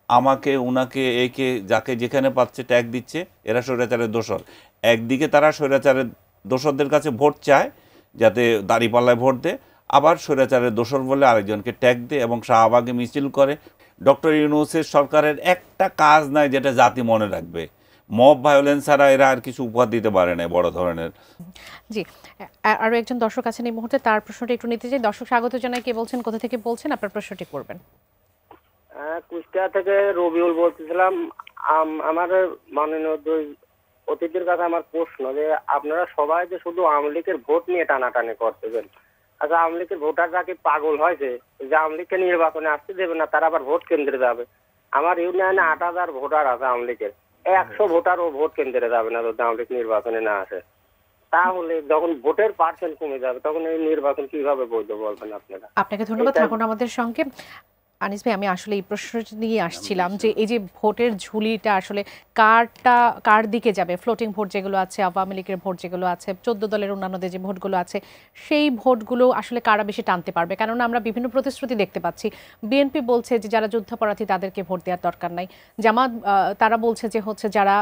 আমাকে উনাকে একে যাকে যেখানে পাচ্ছে ট্যাগ দিচ্ছে, এরা স্বৈরাচারের দোসর। একদিকে তারা স্বৈরাচারের দোসরদের কাছে ভোট চায় যাতে দাঁড়িপাল্লায় ভোট দেয়, আবার স্বৈরাচারের দোসর বলে আরেকজনকে ট্যাগ দেয় এবং শাহবাগে মিছিল করে। ডক্টর ইউনূসের সরকারের একটা কাজ নাই যেটা জাতি মনে রাখবে। মব ভায়োলেন্স ছাড়া এরা আর কিছু উপহার দিতে পারে না বড় ধরনের। জি, আরো একজন দর্শক আছেন এই মুহূর্তে, তার প্রশ্নটা একটু নিতে চাই। দর্শক স্বাগত জানাই, কে বলছেন, কোথা থেকে বলছেন, আপনার প্রশ্নটি করবেন। কুষ্টিয়া থেকে রবিউল বলতেছিলাম। আমার মাননীয় দুই অতিথির কাছে আমার প্রশ্ন যে আপনারা সবাই যে শুধু আওয়ামী লীগের ভোট নিয়ে টানাটানি করতেছেন, আচ্ছা আওয়ামী লীগের ভোটাররা কি পাগল হয়েছে যে আওয়ামী লীগকে নির্বাচনে আসতে দেবে না, তারা আবার ভোট কেন্দ্রে যাবে? আমার ইউনিয়নে 8,000 ভোটার আছে আওয়ামী লীগের, 100 ভোটারও ভোট কেন্দ্রে যাবে না যদি আওয়ামী লীগ নির্বাচনে না আসে। তাহলে যখন ভোটের পার্সেন্ট কমে যাবে তখন এই নির্বাচন কিভাবে বৈধ বলবেন আপনারা? আপনাকে ধন্যবাদ, থাকুন আমাদের সঙ্গে। আনিস ভাই, আমি আসলে এই প্রশ্নটি নিয়ে আসছিলাম যে এই যে ভোটের ঝুলিটা আসলে কার দিকে যাবে। ফ্লোটিং ভোট যেগুলো আছে, আওয়ামী লীগের ভোট যেগুলো আছে, 14 দলের অন্যান্যদের যে ভোটগুলো আছে, সেই ভোটগুলো আসলে কারা বেশি টানতে পারবে? কেননা আমরা বিভিন্ন প্রতিশ্রুতি দেখতে পাচ্ছি। বিএনপি বলছে যে যারা যুদ্ধাপরাধী তাদেরকে ভোট দেওয়ার দরকার নাই। জামাত তারা বলছে যে হচ্ছে যারা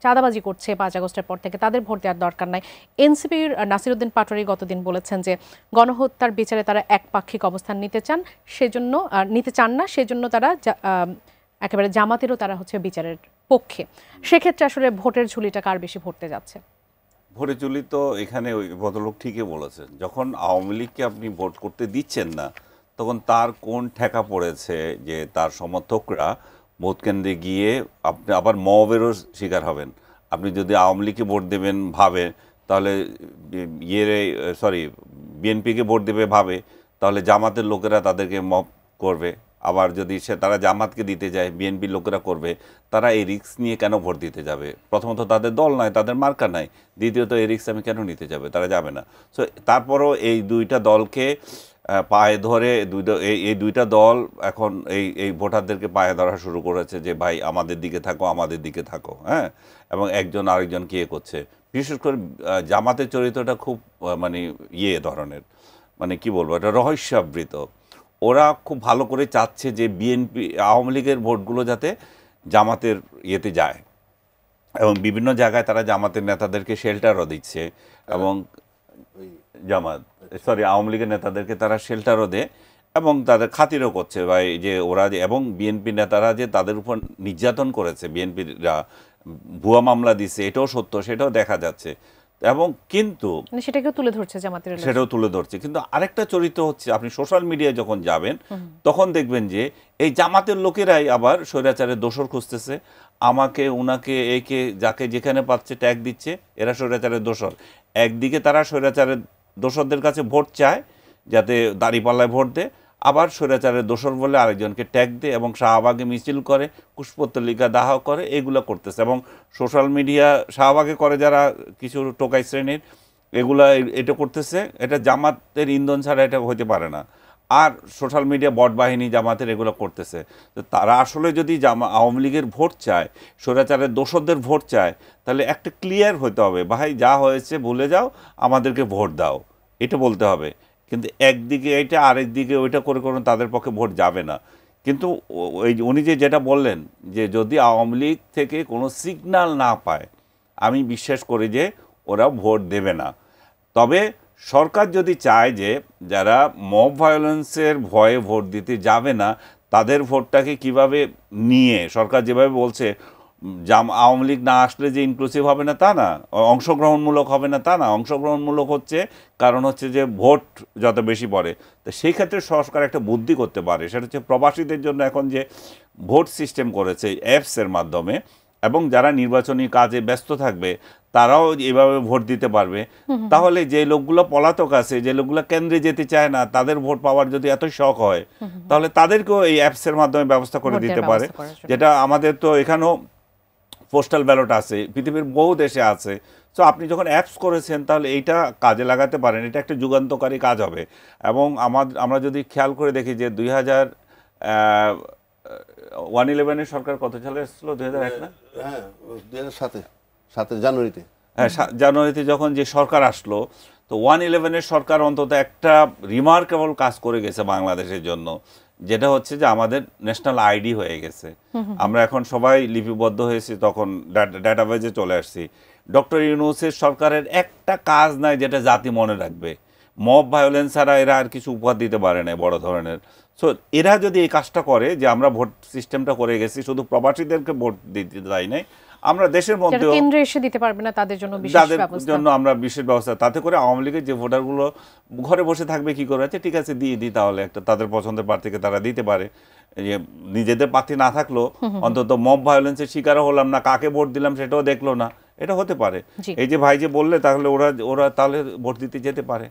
চাঁদাবাজি করছে 5 আগস্টের পর থেকে তাদের ভোট দেওয়ার দরকার নাই। এনসিপির নাসিরউদ্দিন পাটোয়ারি গতদিন বলেছেন যে গণহত্যার বিচারে তারা একপাক্ষিক অবস্থান নিতে চান, সেজন্য নিতে চান না, সেজন্য তারা একেবারে জামাতেরও তারা হচ্ছে বিচারের পক্ষে। সেক্ষেত্রে আসলে ভোটের ঝুলিটা কার বেশি ভরতে যাচ্ছে? ভোটের ঝুলি তো এখানে ওই ভদ্রলোক ঠিকই বলেছেন, যখন আওয়ামী লীগকে আপনি ভোট করতে দিচ্ছেন না তখন তার কোন ঠেকা পড়েছে যে তার সমর্থকরা ভোট কেন্দ্রে গিয়ে আপনি আবার মবেরও শিকার হবেন। আপনি যদি আওয়ামী লীগকে ভোট দেবেন ভাবে, তাহলে বিএনপিকে ভোট দেবে ভাবে, তাহলে জামাতের লোকেরা তাদেরকে মব করবে। আবার যদি তারা জামাতকে দিতে যায়, বিএনপির লোকেরা করবে। তারা এই রিস্ক নিয়ে কেন ভোট দিতে যাবে? প্রথমত তাদের দল নাই, তাদের মার্কা নাই। দ্বিতীয়ত এই রিস্ক আমি কেন নিতে যাবে? তারা যাবে না। সো তারপরও এই দুইটা দলকে পায়ে ধরে এই দুইটা দল এখন এই ভোটারদেরকে পায়ে ধরা শুরু করেছে যে ভাই আমাদের দিকে থাকো, আমাদের দিকে থাকো। হ্যাঁ, এবং একজন আরেকজনকে করছে। বিশেষ করে জামাতের চরিত্রটা খুব মানে ধরনের, মানে কি বলবো, এটা রহস্যাবৃত। ওরা খুব ভালো করে চাচ্ছে যে বিএনপি আওয়ামী লীগের ভোটগুলো যাতে জামাতের যায়, এবং বিভিন্ন জায়গায় তারা জামাতের নেতাদেরকে শেল্টারও দিচ্ছে, এবং আওয়ামী লীগের নেতাদেরকে তারা শেল্টারও দেয় এবং তাদের খাতিরও করছে ভাই যে ওরা এবং বিএনপি নেতারা যে তাদের উপর নির্যাতন করেছে, বিএনপিরা ভুয়া মামলা দিচ্ছে, এটাও সত্য, সেটাও দেখা যাচ্ছে। এবং কিন্তু সেটাকেও তুলে ধরছে জামাতের, সেটাও তুলে ধরছে। কিন্তু আরেকটা চরিত্র হচ্ছে, আপনি সোশ্যাল মিডিয়ায় যখন যাবেন তখন দেখবেন যে এই জামাতের লোকেরাই আবার স্বৈরাচারের দোসর খুঁজতেছে। আমাকে উনাকে একে যাকে যেখানে পাচ্ছে ট্যাগ দিচ্ছে, এরা স্বৈরাচারের দোসর। একদিকে তারা স্বৈরাচারের দোসরদের কাছে ভোট চায় যাতে দাঁড়িপাল্লায় ভোট দেয়, আবার স্বৈরাচারের দোসর বলে আরেকজনকে ট্যাগ দেয় এবং শাহবাগে মিছিল করে, কুশপুত্তলিকা দাহ করে, এগুলো করতেছে। এবং সোশ্যাল মিডিয়া শাহবাগে করে যারা কিছু টোকাই শ্রেণীর, এগুলা এটা করতেছে। এটা জামাতের ইন্ধন ছাড়া এটা হতে পারে না। আর সোশ্যাল মিডিয়া বট বাহিনী জামাতের এগুলো করতেছে। তো তারা আসলে যদি আওয়ামী লীগের ভোট চায়, স্বৈরাচারের দোসরদের ভোট চায়, তাহলে একটা ক্লিয়ার হতে হবে, ভাই যা হয়েছে ভুলে যাও, আমাদেরকে ভোট দাও, এটা বলতে হবে। কিন্তু একদিকে এটা, আরেকদিকে ওইটা করে করে তাদের পক্ষে ভোট যাবে না। কিন্তু ওই উনি যেটা বললেন যে যদি আওয়ামী লীগ থেকে কোনো সিগন্যাল না পায়, আমি বিশ্বাস করি যে ওরা ভোট দেবে না। তবে সরকার যদি চায় যে যারা মব ভায়োলেন্সের ভয়ে ভোট দিতে যাবে না, তাদের ভোটটাকে কিভাবে নিয়ে, সরকার যেভাবে বলছে আওয়ামী লীগ না আসলে যে ইনক্লুসিভ হবে না তা না, অংশগ্রহণমূলক হবে না তা না, অংশগ্রহণমূলক হচ্ছে, কারণ হচ্ছে যে ভোট যত বেশি পড়ে। তো সেই ক্ষেত্রে সরকার একটা বুদ্ধি করতে পারে, সেটা হচ্ছে প্রবাসীদের জন্য এখন যে ভোট সিস্টেম করেছে অ্যাপসের মাধ্যমে, এবং যারা নির্বাচনী কাজে ব্যস্ত থাকবে তারাও এভাবে ভোট দিতে পারবে। তাহলে যে লোকগুলো পলাতক আছে, যে লোকগুলো কেন্দ্রে যেতে চায় না, তাদের ভোট পাওয়ার যদি এত শখ হয়, তাহলে তাদেরকেও এই অ্যাপসের মাধ্যমে ব্যবস্থা করে দিতে পারে। যেটা আমাদের তো এখানেও পোস্টাল ব্যালট আছে, পৃথিবীর বহু দেশে আছে। সো আপনি যখন অ্যাপস করেছেন তাহলে এইটা কাজে লাগাতে পারেন, এটা একটা যুগান্তকারী কাজ হবে। এবং আমরা যদি খেয়াল করে দেখি যে 2011 সরকার কত সালে এসেছিল? 2001 না? হ্যাঁ, 2007 জানুয়ারিতে। হ্যাঁ, জানুয়ারিতে যখন যে সরকার আসলো, তো 2011 সরকার অন্তত একটা রিমার্কেবল কাজ করে গেছে বাংলাদেশের জন্য, যেটা হচ্ছে যে আমাদের ন্যাশনাল আইডি হয়ে গেছে। আমরা এখন সবাই লিপিবদ্ধ হয়েছি, তখন ডাটাবেজে চলে আসছি। ডক্টর ইউনূসের সরকারের একটা কাজ নাই যেটা জাতি মনে রাখবে। মব ভায়োলেন্স ছাড়া এরা আর কিছু উপহার দিতে পারে না বড় ধরনের। সো এরা যদি এই কাজটা করে, যে আমরা ভোট সিস্টেমটা করে গেছি, শুধু প্রবাসীদেরকে ভোট দিতে চাই নাই, আমরা দেশের যারা মধ্যেও কেন্দ্রে এসে দিতে পারবে না তাদের জন্য বিশেষ যাদের ব্যবস্থা। জন্য আমরা বিশেষ ব্যবস্থা, তাতে করে আওয়ামী লীগের যে ভোটারগুলো ঘরে বসে থাকবে কি করে, আছে ঠিক আছে দিয়ে দিই, তাহলে একটা তাদের পছন্দের প্রার্থীকে তারা দিতে পারে। যে নিজেদের প্রার্থী না থাকলো, অন্তত মব ভায়োলেন্সের শিকারও হলাম না, কাকে ভোট দিলাম সেটাও দেখলো না, এটা হতে পারে। জি। এই যে ভাই যে বললে, তাহলে ওরা তাহলে ভোট দিতে যেতে পারে।